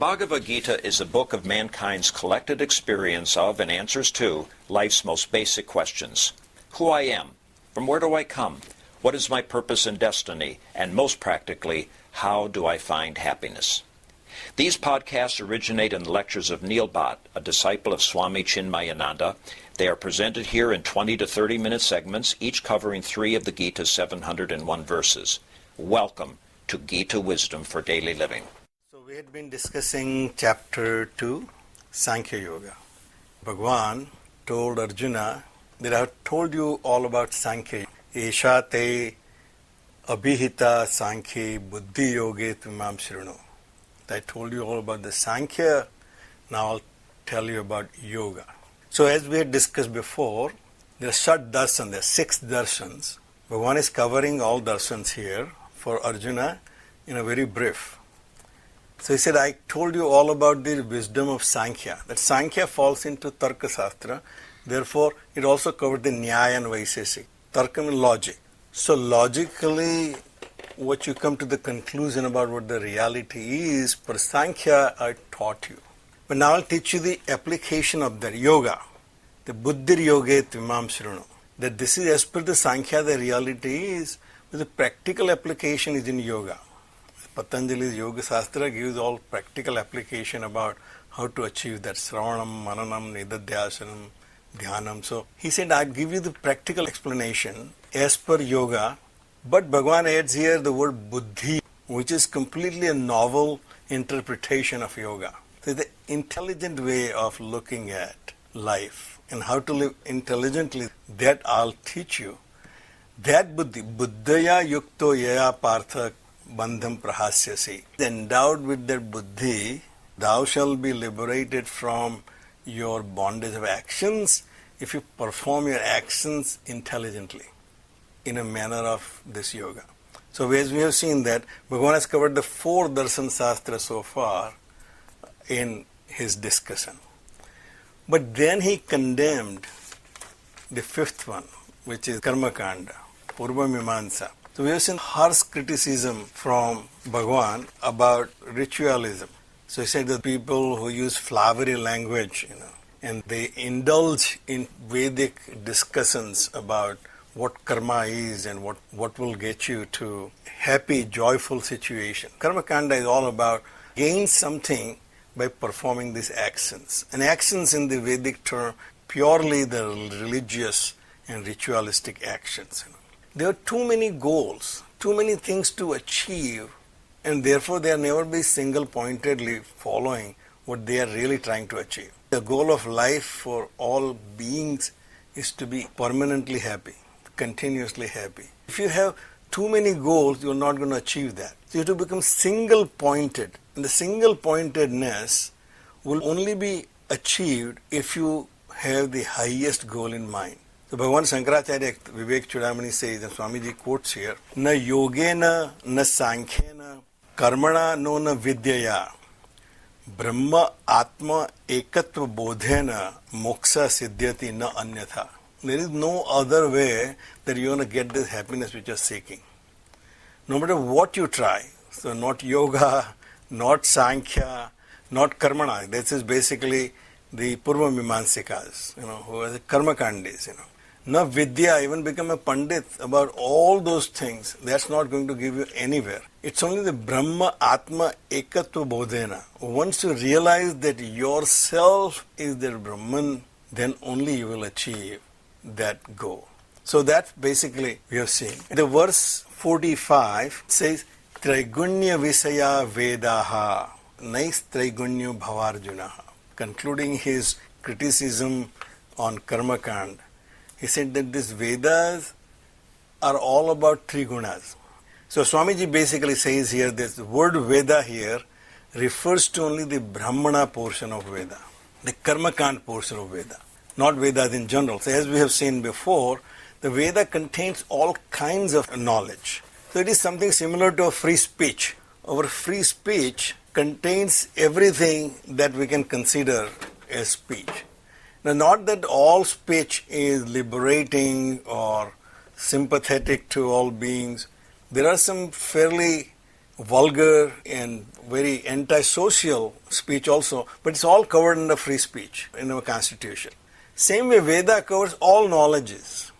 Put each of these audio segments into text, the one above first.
Bhagavad Gita is a book of mankind's collected experience of and answers to life's most basic questions. Who I am, from where do I come, what is my purpose and destiny, and most practically, how do I find happiness? These podcasts originate in the lectures of Neil Bhatt, a disciple of Swami Chinmayananda. They are presented here in 20 to 30-minute segments, each covering 3 of the Gita's 701 verses. Welcome to Gita Wisdom for Daily Living. So we had been discussing chapter 2, Sankhya Yoga. Bhagavan told Arjuna that I have told you all about Sankhya. Esha te abhihita Sankhya buddhi yoge tvimam shrinu. I told you all about the Sankhya, now I'll tell you about Yoga. So as we had discussed before, there are Shat Darshan, there are 6 darshans. Bhagavan is covering all darshans here for Arjuna in a very brief. So he said, I told you all about the wisdom of Sankhya. That Sankhya falls into Tarka Shastra, therefore it also covered the Nyaya and Vaisesik. Tarka means logic. So logically, what you come to the conclusion about what the reality is, for Sankhya I taught you. But now I'll teach you the application of that yoga, the buddhi yoge tvimam shrinu. That this is as per the Sankhya the reality is, but the practical application is in yoga. Patanjali's Yoga Shastra gives all practical application about how to achieve that Sravanam, Mananam, Nidadhyasanam, Dhyanam. So he said, I'll give you the practical explanation as per yoga. But Bhagavan adds here the word buddhi, which is completely a novel interpretation of yoga. So the intelligent way of looking at life and how to live intelligently, that I'll teach you. That buddhi, buddhaya yukto yaya partha bandham prahasyasi. Endowed with that buddhi, thou shalt be liberated from your bondage of actions if you perform your actions intelligently, in a manner of this yoga. So as we have seen that, Bhagavan has covered the 4 darshan shastra so far in his discussion. But then he condemned the 5th one, which is Karma Kanda, Purva Mimamsa. So we have seen harsh criticism from Bhagavan about ritualism. So he said that people who use flowery language, and they indulge in Vedic discussions about what karma is and what will get you to happy, joyful situation. Karma Kanda is all about gain something by performing these actions. And actions in the Vedic term, purely the religious and ritualistic actions. There are too many goals, too many things to achieve, and therefore they are never be single-pointedly following what they are really trying to achieve. The goal of life for all beings is to be permanently happy, continuously happy. If you have too many goals, you are not going to achieve that. So you have to become single-pointed. And the single-pointedness will only be achieved if you have the highest goal in mind. So Bhagavan Shankaracharya Vivek Chudamani says, and Swamiji quotes here, Na yogena, na sankhena, karmana no na vidyaya, brahma atma ekatva bodhena, moksha siddhyati na anyatha. There is no other way that you are going to get this happiness which you are seeking. No matter what you try, so not yoga, not Sankhya, not Karmana. This is basically the Purva Mimamsikas, who are the Karma Kandis, Na Vidya, even become a Pandit about all those things, that's not going to give you anywhere. It's only the Brahma Atma Ekatva Bodhena. Once you realize that yourself is the Brahman, then only you will achieve that goal. So that basically we have seen. The verse 45 says, Traigunya Visaya Vedaha Nais Traigunya Bhavarjunaha. Concluding his criticism on Karma Kand, he said that these Vedas are all about 3 gunas. So Swamiji basically says here that the word Veda here refers to only the Brahmana portion of Veda, the Karma Kand portion of Veda, not Vedas in general. So as we have seen before, the Veda contains all kinds of knowledge. So it is something similar to a free speech. Our free speech contains everything that we can consider as speech. Now, not that all speech is liberating or sympathetic to all beings. There are some fairly vulgar and very antisocial speech also, but it's all covered under free speech in our constitution. Same way Veda covers all knowledges,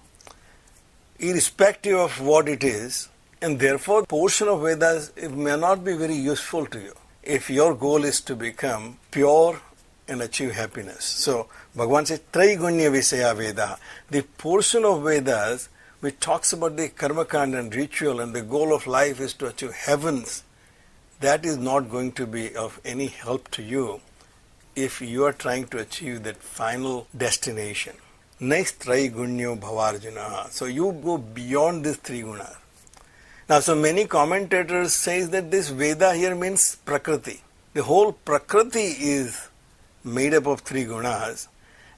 irrespective of what it is, and therefore portion of Vedas it may not be very useful to you if your goal is to become pure and achieve happiness. So Bhagavan says, Traigunya Visaya Veda. The portion of Vedas which talks about the karma kanda and ritual and the goal of life is to achieve heavens, that is not going to be of any help to you if you are trying to achieve that final destination. Next, Traigunya Bhavarjuna. So you go beyond these three gunas. Now, so many commentators say that this Veda here means Prakriti. The whole Prakriti is made up of three gunas,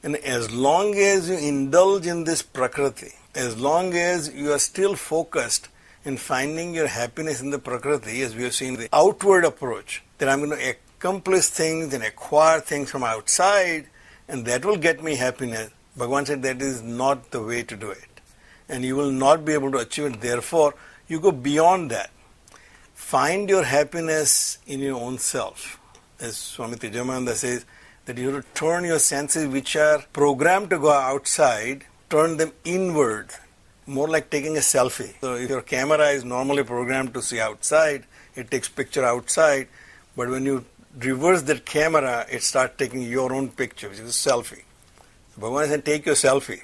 and as long as you indulge in this Prakriti, as long as you are still focused in finding your happiness in the Prakriti, as we have seen the outward approach, that I'm going to accomplish things and acquire things from outside, and that will get me happiness. Bhagavan said that is not the way to do it, and you will not be able to achieve it. Therefore, you go beyond that. Find your happiness in your own self. As Swami Chinmayananda says, that you have to turn your senses which are programmed to go outside, turn them inward, more like taking a selfie. So if your camera is normally programmed to see outside, it takes picture outside, but when you reverse that camera, it starts taking your own picture, which is a selfie. So Bhagavan said, take your selfie.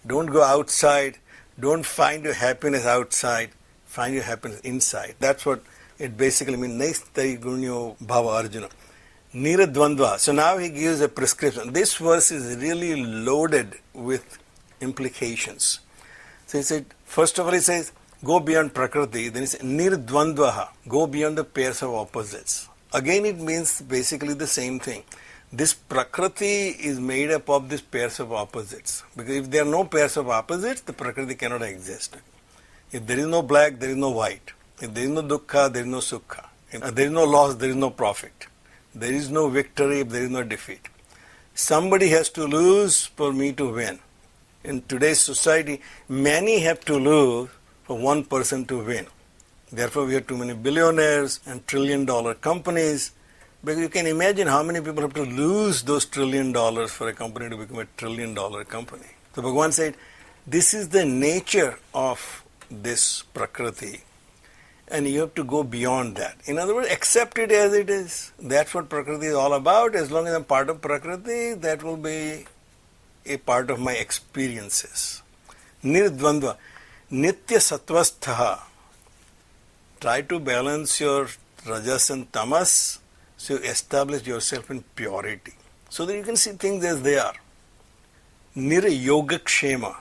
Don't go outside, don't find your happiness outside, find your happiness inside. That's what it basically means. Naistai gunyo bhava arjuna. Niradvandva. So now he gives a prescription. This verse is really loaded with implications. So he said, first of all he says, go beyond Prakriti. Then he says, Nirdvandvaha. Go beyond the pairs of opposites. Again it means basically the same thing. This Prakriti is made up of these pairs of opposites. Because if there are no pairs of opposites, the Prakriti cannot exist. If there is no black, there is no white. If there is no dukkha, there is no sukha. If there is no loss, there is no profit. There is no victory if there is no defeat. Somebody has to lose for me to win. In today's society, many have to lose for one person to win. Therefore, we have too many billionaires and trillion-dollar companies. But you can imagine how many people have to lose those $1 trillion for a company to become a $1 trillion company. So Bhagavan said, this is the nature of this Prakriti. And you have to go beyond that. In other words, accept it as it is. That's what Prakriti is all about. As long as I'm part of Prakriti, that will be a part of my experiences. Nirdvandva. Nitya sattvastha. Try to balance your rajas and tamas so you establish yourself in purity. So that you can see things as they are. Nirayogakshema.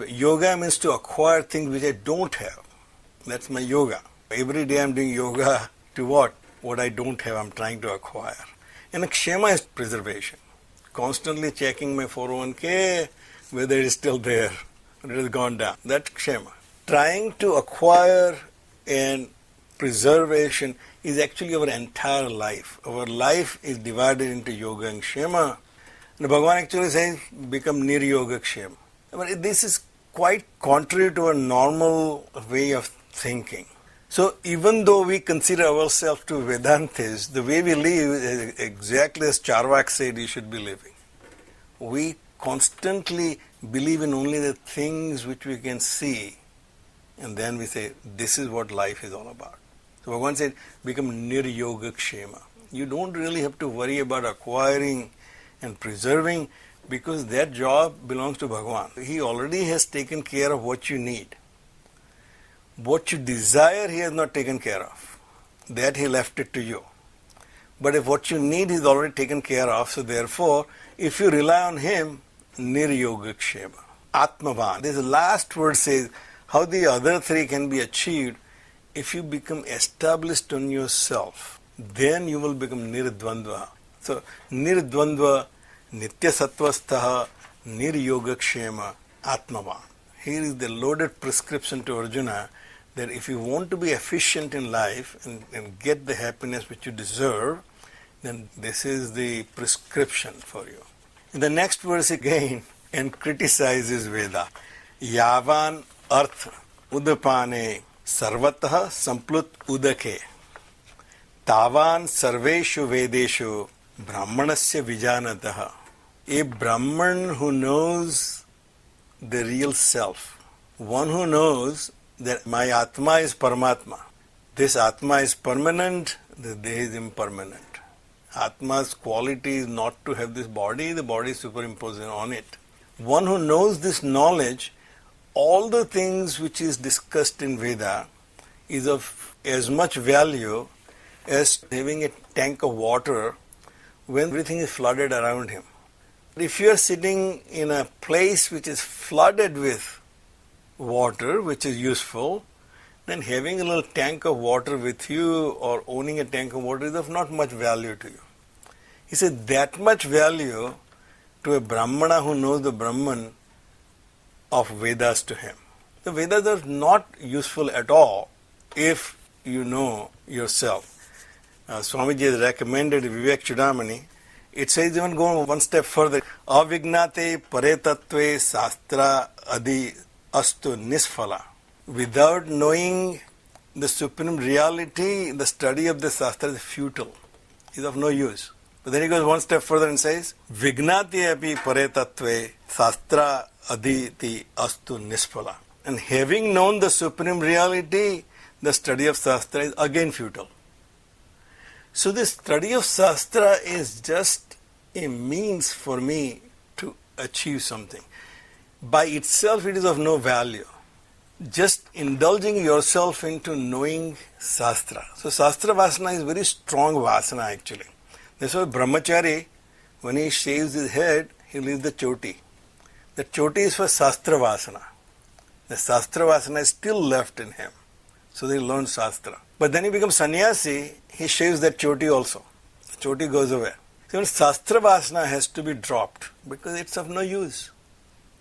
Yoga means to acquire things which I don't have. That's my yoga. Every day I'm doing yoga to what? What I don't have, I'm trying to acquire. And kshema is preservation. Constantly checking my 401k, whether it is still there or it has gone down. That's kshema. Trying to acquire and preservation is actually our entire life. Our life is divided into yoga and kshema. And Bhagavan actually says, become niryoga kshema. But this is quite contrary to our normal way of thinking. So even though we consider ourselves to Vedantis, the way we live is exactly as Charvak said you should be living. We constantly believe in only the things which we can see, and then we say, this is what life is all about. So Bhagavan said, become niryoga kshema. You don't really have to worry about acquiring and preserving, because that job belongs to Bhagavan. He already has taken care of what you need. What you desire, he has not taken care of. That he left it to you. But if what you need is already taken care of, so therefore, if you rely on him, niryoga kshema. Atmavan. This last word says how the other three can be achieved. If you become established on yourself, then you will become nirdvandva. So, nirdvandva, nitya sattvastha, niryoga kshema, atmavan. Here is the loaded prescription to Arjuna that if you want to be efficient in life and get the happiness which you deserve, then this is the prescription for you. In the next verse again, and criticizes Veda. Yavan artha udapane sarvatah samplut udake tavan sarveshu vedeshu brahmanasya vijanatah. A Brahman who knows the real self, one who knows that my Atma is Paramatma. This Atma is permanent, the Deha is impermanent. Atma's quality is not to have this body, the body is superimposed on it. One who knows this knowledge, all the things which is discussed in Veda is of as much value as having a tank of water when everything is flooded around him. If you are sitting in a place which is flooded with water, which is useful, then having a little tank of water with you or owning a tank of water is of not much value to you. He said that much value to a Brahmana who knows the Brahman of Vedas to him. The Vedas are not useful at all if you know yourself. Swamiji has recommended Vivek Chudamani. It says even go one step further. Avignate paretatve sastra adi astu nisfala. Without knowing the supreme reality, the study of the Shastra is futile, is of no use. But then he goes one step further and says, Vignati api paretatve Shastra aditi astu nisphala. And having known the supreme reality, the study of Shastra is again futile. So this study of Shastra is just a means for me to achieve something. By itself it is of no value. Just indulging yourself into knowing Shastra. So Shastra Vasana is very strong Vasana actually. That's why Brahmachari, when he shaves his head, he leaves the choti. The choti is for Shastra Vasana. The Shastra Vasana is still left in him. So they learn Shastra. But then he becomes sannyasi, he shaves that choti also. The choti goes away. So Shastra Vasana has to be dropped because it's of no use.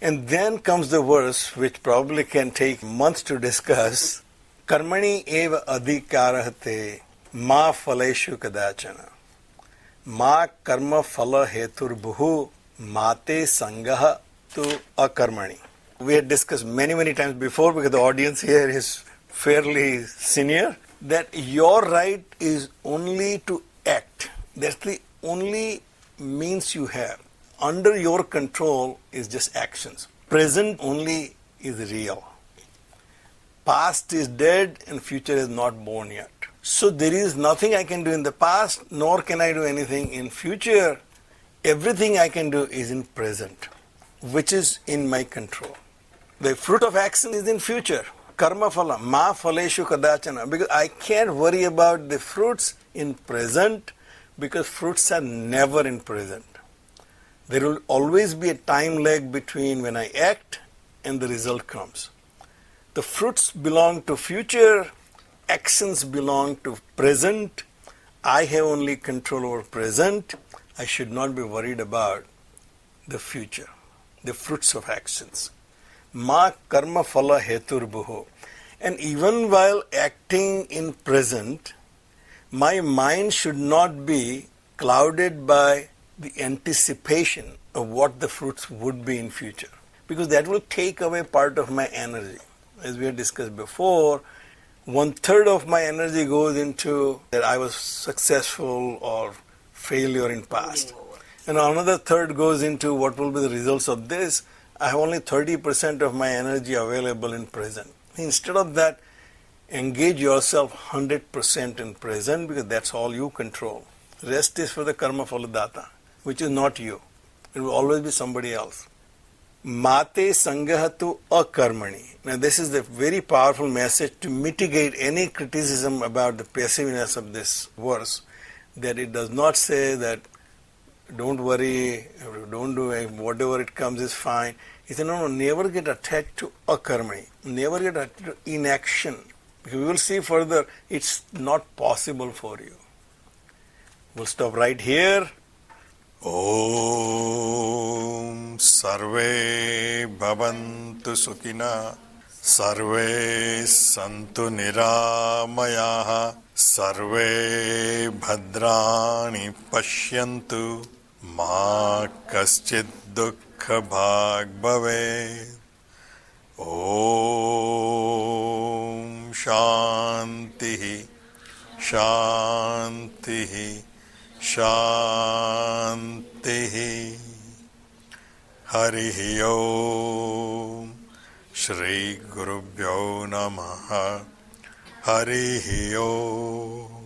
And then comes the verse which probably can take months to discuss. Karmanyevadhikaraste Ma phalesu kadachan Ma karma phala hetur bhuhu mate sangaha tu akarmani. We had discussed many times before because the audience here is fairly senior that your right is only to act. That's the only means you have. Under your control is just actions. Present only is real. Past is dead and future is not born yet. So there is nothing I can do in the past, nor can I do anything in future. Everything I can do is in present, which is in my control. The fruit of action is in future. Karma phala, ma phalesu kadachan. Because I can't worry about the fruits in present because fruits are never in present. There will always be a time lag between when I act and the result comes. The fruits belong to future, actions belong to present. I have only control over present. I should not be worried about the future, the fruits of actions. Ma karma phala hetur bhuho. And even while acting in present, my mind should not be clouded by the anticipation of what the fruits would be in future. Because that will take away part of my energy. As we had discussed before, 1/3 of my energy goes into that I was successful or failure in past. And another third goes into what will be the results of this. I have only 30% of my energy available in present. Instead of that, engage yourself 100% in present because that's all you control. Rest is for the karma phaladata, which is not you. It will always be somebody else. Mate sangahatu akarmani. Now this is the very powerful message to mitigate any criticism about the passiveness of this verse. That it does not say that don't worry, don't do it, whatever it comes is fine. He said, no, never get attached to akarmani. Never get attached to inaction. Because we will see further, it's not possible for you. We'll stop right here. Om Sarve Bhavantu Sukhina Sarve Santu Niramayaha Sarve Bhadrani Pashyantu Ma Kaschid Dukkha Bhag Bhave Om Shanti Shanti Shanti. Hari Om. Shri Gurubhyo Namaha. Hari Om.